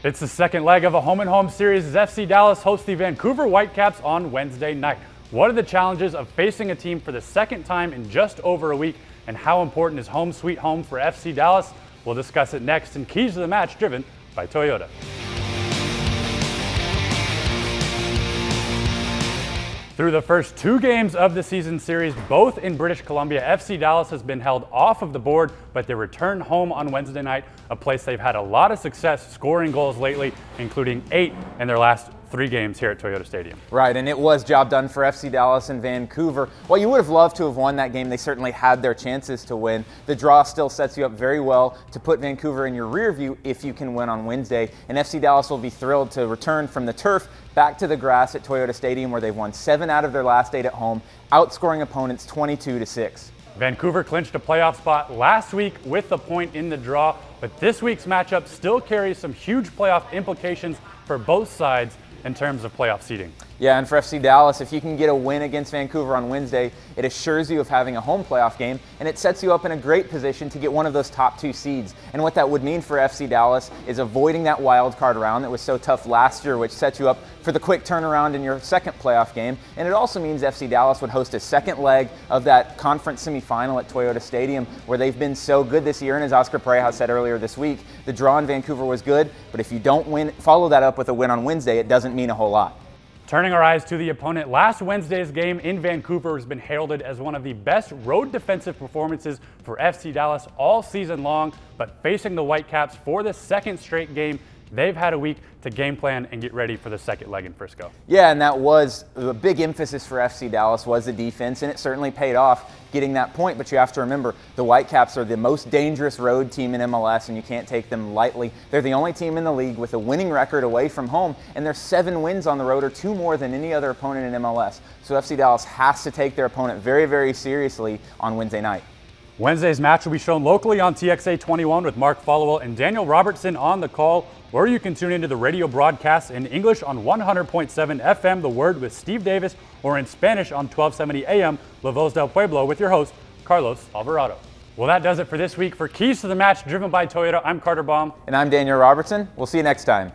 It's the second leg of a home-and-home series as FC Dallas hosts the Vancouver Whitecaps on Wednesday night. What are the challenges of facing a team for the second time in just over a week, and how important is home sweet home for FC Dallas? We'll discuss it next in Keys to the Match, driven by Toyota. Through the first two games of the season series, both in British Columbia, FC Dallas has been held off of the board, but they return home on Wednesday night, a place they've had a lot of success scoring goals lately, including 8 in their last 3 games here at Toyota Stadium. Right, and it was job done for FC Dallas and Vancouver. While you would have loved to have won that game, they certainly had their chances to win. The draw still sets you up very well to put Vancouver in your rear view if you can win on Wednesday. And FC Dallas will be thrilled to return from the turf back to the grass at Toyota Stadium, where they've won 7 out of their last 8 at home, outscoring opponents 22-6. Vancouver clinched a playoff spot last week with a point in the draw, but this week's matchup still carries some huge playoff implications for both sides in terms of playoff seeding. Yeah, and for FC Dallas, if you can get a win against Vancouver on Wednesday, it assures you of having a home playoff game, and it sets you up in a great position to get one of those top 2 seeds. And what that would mean for FC Dallas is avoiding that wild card round that was so tough last year, which sets you up for the quick turnaround in your second playoff game. And it also means FC Dallas would host a second leg of that conference semifinal at Toyota Stadium, where they've been so good this year. And as Oscar Pareja said earlier this week, the draw in Vancouver was good, but if you don't follow that up with a win on Wednesday, it doesn't mean a whole lot. Turning our eyes to the opponent, last Wednesday's game in Vancouver has been heralded as one of the best road defensive performances for FC Dallas all season long, but facing the Whitecaps for the second straight game, they've had a week to game plan and get ready for the second leg in Frisco. Yeah, and that was the big emphasis for FC Dallas, was the defense, and it certainly paid off getting that point. But you have to remember, the Whitecaps are the most dangerous road team in MLS, and you can't take them lightly. They're the only team in the league with a winning record away from home, and their 7 wins on the road are 2 more than any other opponent in MLS. So FC Dallas has to take their opponent very, very seriously on Wednesday night. Wednesday's match will be shown locally on TXA 21 with Mark Followell and Daniel Robertson on the call, or you can tune into the radio broadcast in English on 100.7 FM The Word with Steve Davis, or in Spanish on 1270 AM La Voz del Pueblo with your host, Carlos Alvarado. Well, that does it for this week. For Keys to the Match, driven by Toyota, I'm Carter Baum. And I'm Daniel Robertson. We'll see you next time.